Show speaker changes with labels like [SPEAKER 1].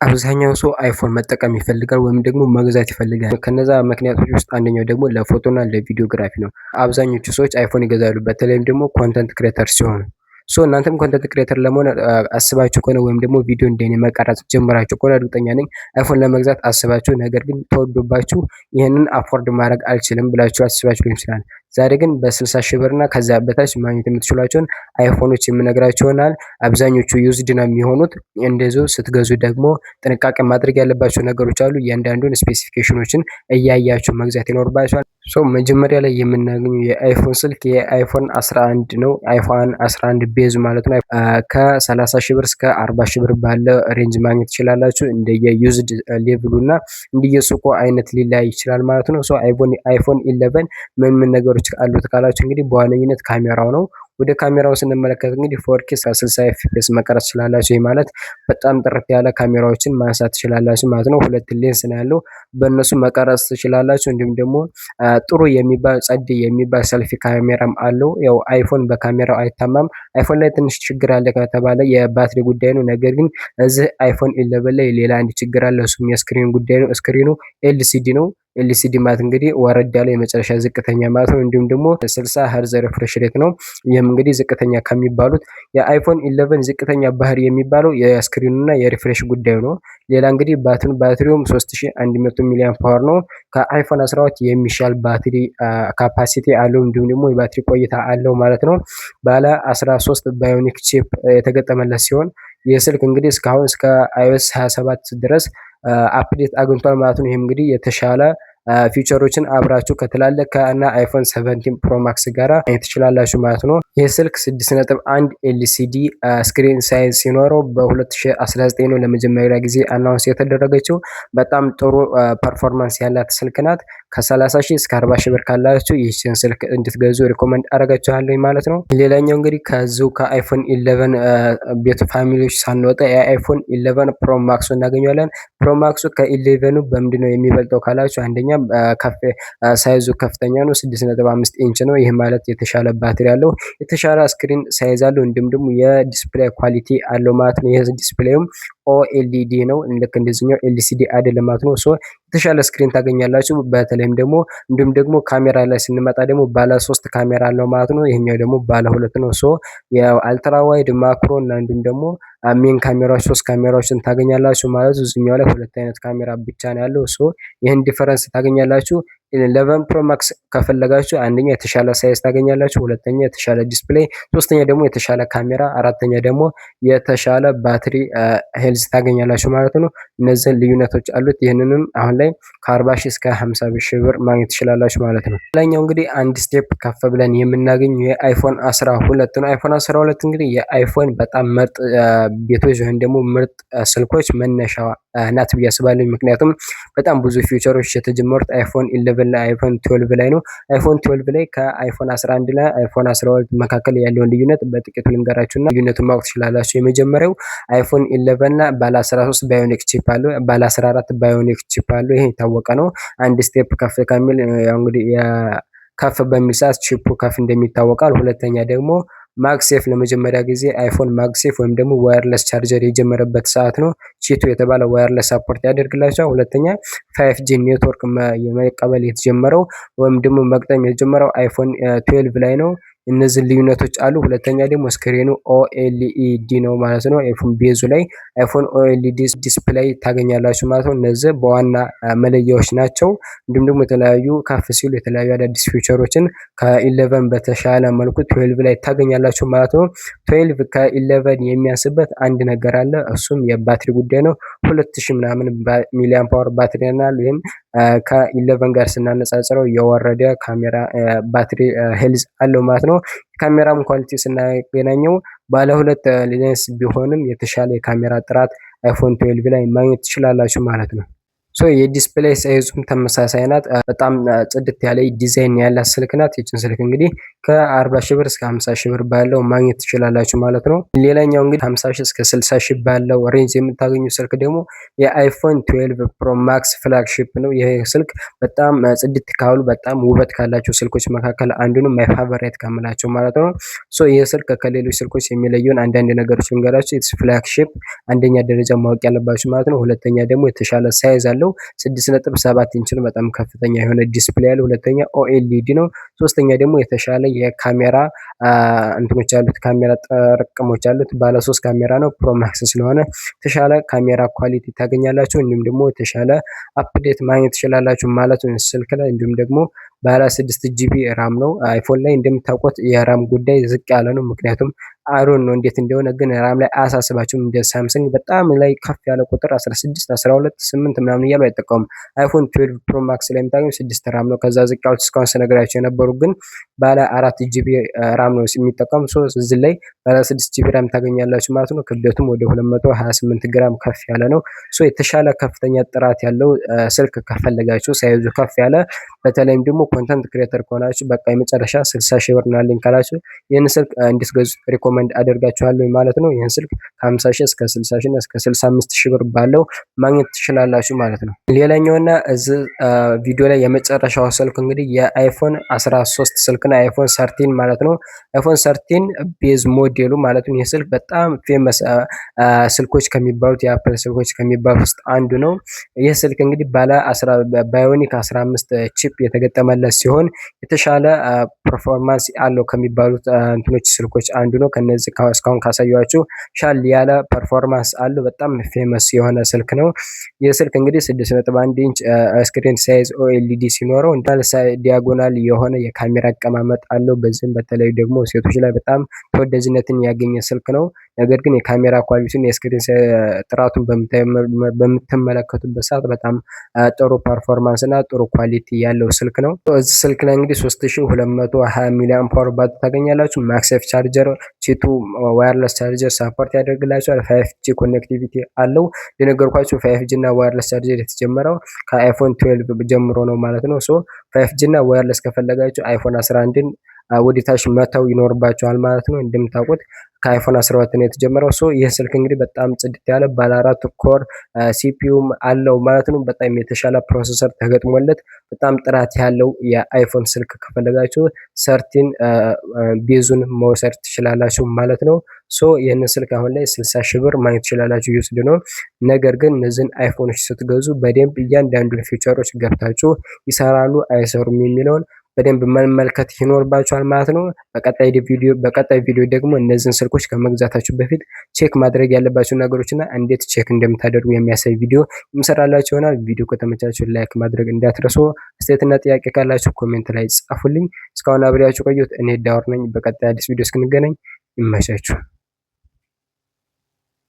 [SPEAKER 1] አብዛኛው ሰው አይፎን መጠቀም ይፈልጋል ወይም ደግሞ መግዛት ይፈልጋል። ከነዛ ምክንያቶች ውስጥ አንደኛው ደግሞ ለፎቶና ለቪዲዮግራፊ ነው። አብዛኞቹ ሰዎች አይፎን ይገዛሉ በተለይም ደግሞ ኮንተንት ክሬተር ሲሆኑ እናንተም ኮንተንት ክሬተር ለመሆን አስባችሁ ከሆነ ወይም ደግሞ ቪዲዮ እንደኔ መቀረጽ ጀምራችሁ ከሆነ እርግጠኛ ነኝ አይፎን ለመግዛት አስባችሁ ነገር ግን ተወዶባችሁ ይህንን አፎርድ ማድረግ አልችልም ብላችሁ አስባችሁ ሊሆን ይችላል። ዛሬ ግን በ60 ሺህ ብር እና ከዛ በታች ማግኘት የምትችሏቸውን አይፎኖች የምነግራችሁ ይሆናል። አብዛኞቹ ዩዝድ ነው የሚሆኑት። እንደዚሁ ስትገዙ ደግሞ ጥንቃቄ ማድረግ ያለባቸው ነገሮች አሉ። እያንዳንዱን ስፔሲፊኬሽኖችን እያያችሁ መግዛት ይኖርባችኋል። መጀመሪያ ላይ የምናገኘው የአይፎን ስልክ የአይፎን 11 ነው። አይፎን 11 ቤዝ ማለት ነው። ከ30 ሺህ ብር እስከ 40 ሺህ ብር ባለ ሬንጅ ማግኘት ትችላላችሁ። እንደየ ዩዝድ ሌቭሉ እና እንደየሱቁ አይነት ሊለያይ ይችላል ማለት ነው። አይፎን 11 ምን ነገሮች አሉት ካላችሁ እንግዲህ በዋነኝነት ካሜራው ነው። ወደ ካሜራው ስንመለከት እንግዲህ 4K 60 ኤፍፒኤስ መቀረጽ ትችላላችሁ። ይህ ማለት በጣም ጥርት ያለ ካሜራዎችን ማንሳት ትችላላችሁ ማለት ነው። ሁለት ሌንስ ነው ያለው፣ በእነሱ መቀረጽ ትችላላችሁ። እንዲሁም ደግሞ ጥሩ የሚባል ጸድ የሚባል ሰልፊ ካሜራም አለው። ያው አይፎን በካሜራው አይታማም። አይፎን ላይ ትንሽ ችግር አለ ከተባለ የባትሪ ጉዳይ ነው። ነገር ግን እዚህ አይፎን 11 ላይ ሌላ አንድ ችግር አለ። እሱም የስክሪን ጉዳይ ነው። ስክሪኑ ኤልሲዲ ነው። ኤልሲዲ ማለት እንግዲህ ወረድ ያለ የመጨረሻ ዝቅተኛ ማለት ነው። እንዲሁም ደግሞ 60 ሄርዝ ሪፍሬሽ ሬት ነው። ይህም እንግዲህ ዝቅተኛ ከሚባሉት የአይፎን 11 ዝቅተኛ ባህሪ የሚባለው የስክሪኑ እና የሪፍሬሽ ጉዳዩ ነው። ሌላ እንግዲህ ባትሪውም 3100 ሚሊ አምፔር ነው። ከአይፎን 12 የሚሻል ባትሪ ካፓሲቲ አለው። እንዲሁም ደግሞ የባትሪ ቆይታ አለው ማለት ነው። ባለ 13 ባዮኒክ ቺፕ የተገጠመለት ሲሆን ይህ ስልክ እንግዲህ እስካሁን እስከ iOS 27 ድረስ አፕዴት አግኝቷል ማለት ነው። ይህም እንግዲህ የተሻለ ፊቸሮችን አብራችሁ ከትላልቅ እና አይፎን 17 ፕሮ ማክስ ጋራ ትችላላችሁ ማለት ነው። ይህ ስልክ 6.1 ኤልሲዲ ስክሪን ሳይዝ ሲኖረው በ2019 ነው ለመጀመሪያ ጊዜ አናውንስ የተደረገችው። በጣም ጥሩ ፐርፎርማንስ ያላት ስልክ ናት። ከ30 ሺህ እስከ 40 ሺህ ብር ካላችሁ ይህችን ስልክ እንድትገዙ ሪኮመንድ አደርጋችኋለሁ ማለት ነው። ሌላኛው እንግዲህ ከዚሁ ከአይፎን 11 ቤት ፋሚሊዎች ሳንወጣ የአይፎን 11 ፕሮ ማክሱ እናገኘዋለን። ፕሮ ማክሱ ከ11 በምንድነው የሚበልጠው ካላችሁ አንደኛ ሳይዙ ከፍተኛ ነው። 6.5 ኢንች ነው። ይህ ማለት የተሻለ ባትሪ አለው፣ የተሻለ ስክሪን ሳይዝ አለው፣ እንዲሁም ደግሞ የዲስፕሌይ ኳሊቲ አለው ማለት ነው። ይህ ዲስፕሌይም ኦኤልኢዲ ነው። ልክ እንደዚህኛው ኤልሲዲ አይደለም ማለት ነው። የተሻለ ስክሪን ታገኛላችሁ። በተለይም ደግሞ እንዲሁም ደግሞ ካሜራ ላይ ስንመጣ ደግሞ ባለ 3 ካሜራ አለው ማለት ነው። ይሄኛው ደግሞ ባለ 2 ነው። የአልትራ ዋይድ ማክሮ እና እንዲሁም ደግሞ ሜን ካሜራዎች 3 ካሜራዎችን ታገኛላችሁ ማለት ነው። እዚህኛው ላይ 2 አይነት ካሜራ ብቻ ነው ያለው። ይህን ዲፈረንስ ታገኛላችሁ። 11 ፕሮ ማክስ ከፈለጋችሁ አንደኛ የተሻለ ሳይዝ ታገኛላችሁ፣ ሁለተኛ የተሻለ ዲስፕሌይ፣ ሶስተኛ ደግሞ የተሻለ ካሜራ፣ አራተኛ ደግሞ የተሻለ ባትሪ ሄልዝ ታገኛላችሁ ማለት ነው። እነዚህን ልዩነቶች አሉት። ይህንንም አሁን ላይ ከ40 ሺህ እስከ 50 ሺህ ብር ማግኘት ትችላላችሁ ማለት ነው። ሌላኛው እንግዲህ አንድ ስቴፕ ከፍ ብለን የምናገኘው የአይፎን 12 ነው። አይፎን 12 እንግዲህ የአይፎን በጣም ምርጥ ቤቶች ወይም ደግሞ ምርጥ ስልኮች መነሻ ናት ብዬ አስባለሁ። ምክንያቱም በጣም ብዙ ፊቸሮች የተጀመሩት አይፎን 11 ላይ አይፎን 12 ላይ ነው። አይፎን 12 ላይ ከአይፎን 11 ላይ አይፎን 12 መካከል ያለውን ልዩነት በጥቂቱ ልንገራችሁና ልዩነቱን ማወቅ ትችላላችሁ። የመጀመሪያው አይፎን 11 ላይ ባለ 13 ባዮኒክ ቺፕ አለው፣ ባለ 14 ባዮኒክ ቺፕ አለው። ይሄ የታወቀ ነው። አንድ ስቴፕ ከፍ ከሚል ያው እንግዲህ ከፍ በሚል ሰዓት ቺፑ ከፍ እንደሚታወቃል። ሁለተኛ ደግሞ ማግሴፍ ለመጀመሪያ ጊዜ አይፎን ማግሴፍ ወይም ደግሞ ዋየርለስ ቻርጀር የጀመረበት ሰዓት ነው። ቺቱ የተባለ ዋየርለስ ሳፖርት ያደርግላቸዋል። ሁለተኛ 5G ኔትወርክ መቀበል የተጀመረው ወይም ደግሞ መግጠም የተጀመረው አይፎን 12 ላይ ነው። እነዚህ ልዩነቶች አሉ። ሁለተኛ ደግሞ ስክሪኑ ኦኤልኢዲ ነው ማለት ነው። አይፎን ቤዙ ላይ አይፎን ኦኤልኢዲ ዲስፕሌይ ታገኛላችሁ ማለት ነው። እነዚህ በዋና መለያዎች ናቸው። እንዲሁም ደግሞ የተለያዩ ከፍ ሲሉ የተለያዩ አዳዲስ ፊቸሮችን ከ11 በተሻለ መልኩ 12 ላይ ታገኛላችሁ ማለት ነው። 12 ከ11 የሚያንስበት አንድ ነገር አለ። እሱም የባትሪ ጉዳይ ነው። 2000 ምናምን ሚሊ አምፔር ባትሪ ያናል። ይሄም ከ11 ጋር ስናነጻጽረው የወረደ ካሜራ ባትሪ ሄልዝ አለው ማለት ነው። ካሜራም ኳሊቲ ስናገናኘው ባለ 2 ሌንስ ቢሆንም የተሻለ የካሜራ ጥራት አይፎን 12 ላይ ማግኘት ትችላላችሁ ማለት ነው። የዲስፕሌይ ሳይዙም ተመሳሳይ ናት። በጣም ጽድት ያለ ዲዛይን ያላት ስልክ ናት። ይችን ስልክ እንግዲህ ከ40 ሺህ ብር እስከ 50 ሺህ ብር ባለው ማግኘት ትችላላችሁ ማለት ነው። ሌላኛው እንግዲህ 50 ሺህ እስከ 60 ሺህ ባለው ሬንጅ የምታገኙ ስልክ ደግሞ የአይፎን 12 ፕሮ ማክስ ፍላግሺፕ ነው። ይህ ስልክ በጣም ጽድት ካሉ በጣም ውበት ካላቸው ስልኮች መካከል አንዱ ነው። ማይ ፋቨራይት ከምላቸው ማለት ነው። ይህ ስልክ ከሌሎች ስልኮች የሚለየውን አንዳንድ ነገሮች ልንገራችሁ። ኢትስ ፍላግሺፕ አንደኛ ደረጃ ማወቅ ያለባችሁ ማለት ነው። ሁለተኛ ደግሞ የተሻለ ሳይዝ አለው። 6.7 ኢንች ነው። በጣም ከፍተኛ የሆነ ዲስፕሌይ ያለው። ሁለተኛ ኦኤልኢዲ ነው። ሶስተኛ ደግሞ የተሻለ የካሜራ እንትኖች አሉት፣ ካሜራ ጥርቅሞች አሉት። ባለ 3 ካሜራ ነው። ፕሮ ማክስ ስለሆነ የተሻለ ካሜራ ኳሊቲ ታገኛላችሁ። እንዲሁም ደግሞ የተሻለ አፕዴት ማግኘት ትችላላችሁ ማለት ነው ስልክ ላይ። እንዲሁም ደግሞ ባለ 6 ጂቢ ራም ነው። አይፎን ላይ እንደምታውቁት የራም ጉዳይ ዝቅ ያለ ነው። ምክንያቱም አሮን ነው እንዴት እንደሆነ ግን ራም ላይ አያሳስባችሁም። እንደ ሳምሰንግ በጣም ላይ ከፍ ያለ ቁጥር 16፣ 12፣ 8 ምናምን እያሉ አይጠቀሙም። አይፎን 12 ፕሮ ማክስ ላይ የምታገኙ 6 ራም ነው። ከዛ ዝቅ ያሉት እስካሁን ስነግራችሁ የነበሩ ግን ባለ 4 ጂቢ ራም ነው የሚጠቀሙ። እዚህ ላይ ባለ 6 ጂቢ ራም ታገኛላችሁ ማለት ነው። ክብደቱም ወደ 228 ግራም ከፍ ያለ ነው። የተሻለ ከፍተኛ ጥራት ያለው ስልክ ከፈለጋችሁ ሳይዙ ከፍ ያለ በተለይም ደግሞ ኮንተንት ክሬተር ከሆናችሁ በቃ የመጨረሻ 60 ሺህ ብር ናልኝ ካላችሁ ይህን ስልክ እንድትገዙ ሪኮመንድ አደርጋችኋለሁ ማለት ነው። ይህን ስልክ ከ50 ሺህ እስከ 60 ሺህ እና እስከ 65 ሺህ ብር ባለው ማግኘት ትችላላችሁ ማለት ነው። ሌላኛውና እዚህ ቪዲዮ ላይ የመጨረሻው ስልክ እንግዲህ የአይፎን 13 ስልክ ነው። አይፎን 13 ማለት ነው። አይፎን 13 ቤዝ ሞዴሉ ማለት ነው። ይህ ስልክ በጣም ፌመስ ስልኮች ከሚባሉት የአፕል ስልኮች ከሚባሉት ውስጥ አንዱ ነው። ይህ ስልክ እንግዲህ ባለ ባዮኒክ 15 ቺፕ የተገጠመለት ሲሆን የተሻለ ፐርፎርማንስ አለው ከሚባሉት እንትኖች ስልኮች አንዱ ነው። ከነዚህ እስካሁን ካሳያችሁ ሻል ያለ ፐርፎርማንስ አለው። በጣም ፌመስ የሆነ ስልክ ነው። ይህ ስልክ እንግዲህ 6.1 ኢንች ስክሪን ሳይዝ ኦኤልኢዲ ሲኖረው እንዳለ ዲያጎናል የሆነ የካሜራ አቀማመጥ አለው። በዚህም በተለይ ደግሞ ሴቶች ላይ በጣም ተወዳጅነትን ያገኘ ስልክ ነው። ነገር ግን የካሜራ ኳሊቲውን የስክሪን ጥራቱን በምትመለከቱበት ሰዓት በጣም ጥሩ ፐርፎርማንስ እና ጥሩ ኳሊቲ ያለው ስልክ ነው። እዚህ ስልክ ላይ እንግዲህ 3220 ሚሊ አምፖር ባትሪ ታገኛላችሁ። ማክሴፍ ቻርጀር ቺቱ ዋየርለስ ቻርጀር ሳፖርት ያደርግላችኋል። 5G ኮኔክቲቪቲ አለው። እንደነገርኳችሁ 5G እና ዋየርለስ ቻርጀር የተጀመረው ከአይፎን 12 ጀምሮ ነው ማለት ነው። 5G እና ዋየርለስ ከፈለጋችሁ አይፎን 11ን ወደታች መተው ይኖርባችኋል ማለት ነው። እንደምታውቁት ከአይፎን 12 ነው የተጀመረው። ይህ ስልክ እንግዲህ በጣም ጽድት ያለ ባለ 4 ኮር ሲፒዩም አለው ማለት ነው። በጣም የተሻለ ፕሮሰሰር ተገጥሞለት በጣም ጥራት ያለው የአይፎን ስልክ ከፈለጋችሁ 13 ቤዙን መውሰድ ትችላላችሁ ማለት ነው። ይህንን ስልክ አሁን ላይ 60 ሺህ ብር ማግኘት ትችላላችሁ ዩስድ ነው። ነገር ግን እነዚህን አይፎኖች ስትገዙ በደንብ እያንዳንዱን ፊቸሮች ገብታችሁ ይሰራሉ አይሰሩም የሚለውን በደንብ መመልከት ይኖርባችኋል ማለት ነው። በቀጣይ ቪዲዮ ደግሞ እነዚህን ስልኮች ከመግዛታችሁ በፊት ቼክ ማድረግ ያለባችሁ ነገሮችና እንዴት ቼክ እንደምታደርጉ የሚያሳይ ቪዲዮ የምሰራላችሁ ይሆናል። ቪዲዮ ከተመቻችሁ ላይክ ማድረግ እንዳትረሱ። አስተያየትና ጥያቄ ካላችሁ ኮሜንት ላይ ጻፉልኝ። እስካሁን አብሬያችሁ ቆየሁት። እኔ ዳወር ነኝ። በቀጣይ አዲስ ቪዲዮ እስክንገናኝ ይመቻችሁ።